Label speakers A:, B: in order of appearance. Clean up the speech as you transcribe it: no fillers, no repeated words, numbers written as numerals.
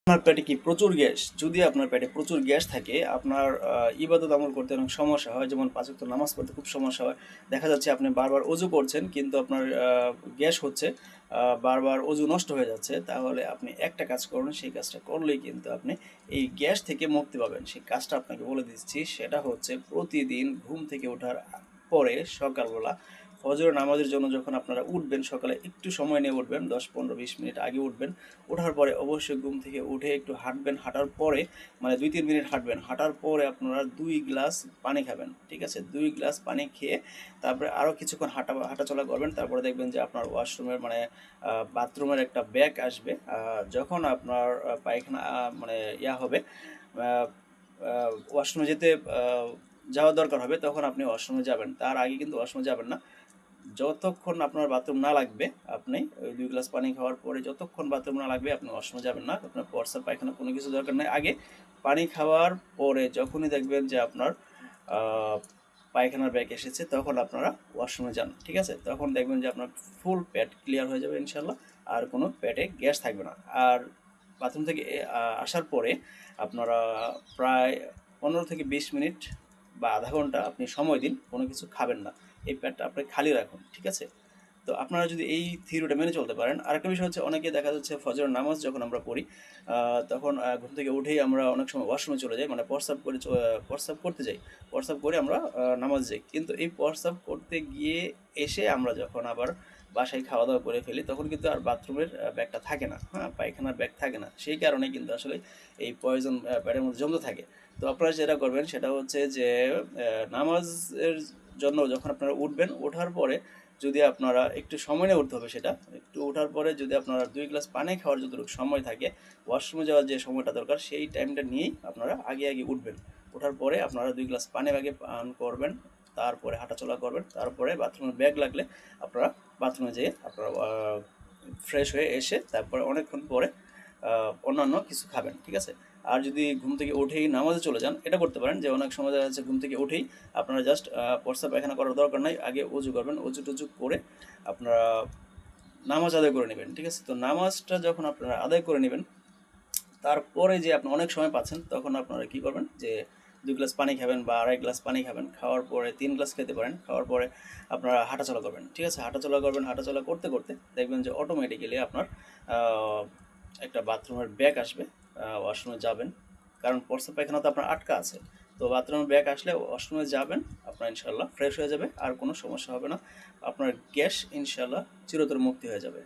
A: আপনার পেটে কি প্রচুর গ্যাস? যদি আপনার পেটে প্রচুর গ্যাস থাকে, আপনার ইবাদত আমল করতে অনেক সমস্যা হয়, যেমন পাঁচ ওয়াক্ত নামাজ পড়তে খুব সমস্যা হয়। দেখা যাচ্ছে আপনি বারবার অজু করছেন কিন্তু আপনার গ্যাস হচ্ছে, বারবার অজু নষ্ট হয়ে যাচ্ছে। তাহলে আপনি একটা কাজ করুন, সেই কাজটা করলেই কিন্তু আপনি এই গ্যাস থেকে মুক্তি পাবেন। সেই কাজটা আপনাকে বলে দিচ্ছি, সেটা হচ্ছে প্রতিদিন ঘুম থেকে ওঠার পরে সকালবেলা ফজর নামাজের জন্য যখন আপনারা উঠবেন, সকালে একটু সময় নিয়ে উঠবেন, 10, 15, 20 মিনিট আগে উঠবেন। ওঠার পরে অবশ্যই ঘুম থেকে উঠে একটু হাঁটবেন, হাঁটার পরে মানে 2-3 মিনিট হাঁটবেন, হাঁটার পরে আপনারা 2 গ্লাস পানি খাবেন, ঠিক আছে? 2 গ্লাস পানি খেয়ে তারপরে আরও কিছুক্ষণ হাঁটাচলা করবেন। তারপরে দেখবেন যে আপনার ওয়াশরুমের মানে বাথরুমের একটা ব্যাগ আসবে। যখন আপনার পায়খানা মানে হবে, ওয়াশরুমে যাওয়ার দরকার হবে, তখন আপনি ওয়াশরুমে যাবেন। তার আগে কিন্তু ওয়াশরুমে যাবেন না। যতক্ষণ আপনার বাথরুম না লাগবে, আপনি ওই 2 গ্লাস পানি খাওয়ার পরে যতক্ষণ বাথরুম না লাগবে আপনি ওয়াশরুমে যাবেন না। আপনার প্রস্রাব পায়খানা কোনো কিছু দরকার নেই। আগে পানি খাওয়ার পরে যখনই দেখবেন যে আপনার আহ, পায়খানার ব্যাগ এসেছে, তখন আপনারা ওয়াশরুমে যান, ঠিক আছে? তখন দেখবেন যে আপনার ফুল পেট ক্লিয়ার হয়ে যাবে ইনশাল্লাহ, আর কোনো পেটে গ্যাস থাকবে না। আর বাথরুম থেকে আসার পরে আপনারা প্রায় 15 থেকে 20 মিনিট বা আধা ঘন্টা আপনি সময় দিন, কোনো কিছু খাবেন না। এই পেটটা আপনি খালি রাখুন, ঠিক আছে? তো আপনারা যদি এই থিওরিটা মেনে চলতে পারেন। আরেকটা বিষয় হচ্ছে, অনেকে দেখা যাচ্ছে ফজরের নামাজ যখন আমরা পড়ি, তখন ঘুম থেকে উঠেই আমরা অনেক সময় ওয়াশরুমে চলে যাই, মানে প্রস্রাব করতে যাই। প্রস্রাব করে আমরা নামাজ যাই, কিন্তু এই প্রস্রাব করতে গিয়ে এসে আমরা যখন আবার বাসায় খাওয়া দাওয়া করে ফেলি, তখন কিন্তু আর বাথরুমের ব্যাগটা থাকে না, হ্যাঁ, পায়খানার ব্যাগ থাকে না। সেই কারণে কিন্তু আসলে এই পয়জন পেটের মধ্যে জমতে থাকে। তো আপনারা যেটা করবেন সেটা হচ্ছে যে নামাজের জন্য যখন আপনারা উঠবেন, ওঠার পরে যদি আপনারা একটু সময় নিয়ে উঠতে হবে, সেটা একটু ওঠার পরে যদি আপনারা 2 গ্লাস পানি খাওয়ার যতটুকু সময় থাকে, ওয়াশরুমে যাওয়ার যে সময়টা দরকার সেই টাইমটা নিয়েই আপনারা আগে আগে উঠবেন। ওঠার পরে আপনারা 2 গ্লাস পানি আগে পান করবেন, তারপরে হাঁটাচলা করবেন, তারপরে বাথরুমের ব্যাগ লাগলে আপনারা বাথরুমে যেয়ে আপনারা ফ্রেশ হয়ে এসে তারপরে অনেকক্ষণ পরে অন্যান্য কিছু খাবেন, ঠিক আছে? আর যদি ঘুম থেকে উঠেই নামাজে চলে যান, এটা করতে পারেন যে অনেক সময় দেখা যাচ্ছে ঘুম থেকে উঠেই আপনারা জাস্ট প্রস্রাব পায়খানা করার দরকার নাই, আগে অজু করবেন। অজু টজু করে আপনারা নামাজ আদায় করে নেবেন, ঠিক আছে? তো নামাজটা যখন আপনারা আদায় করে নেবেন, তারপরে যে আপনি অনেক সময় পাচ্ছেন, তখন আপনারা কী করবেন যে 2 গ্লাস পানি খাবেন বা 2.5 গ্লাস পানি খাবেন, খাওয়ার পরে 3 গ্লাস খেতে পারেন, খাওয়ার পরে আপনারা হাঁটাচলা করবেন, ঠিক আছে? হাঁটাচলা করবেন, হাঁটাচলা করতে করতে দেখবেন যে অটোমেটিক্যালি আপনার আহ, একটা বাথরুমের ব্যাগ আসবে। ওয়াশরুমে যাবেন, কারণ প্রস্রাব পায়খানা তো আপনার আটকা আছে। তো বাথরুমের ব্যাগ আসলে ওয়াশরুমে যাবেন, আপনার ইনশাল্লাহ ফ্রেশ হয়ে যাবে, আর কোনো সমস্যা হবে না। আপনার গ্যাস ইনশাল্লাহ চিরতরে মুক্তি হয়ে যাবে।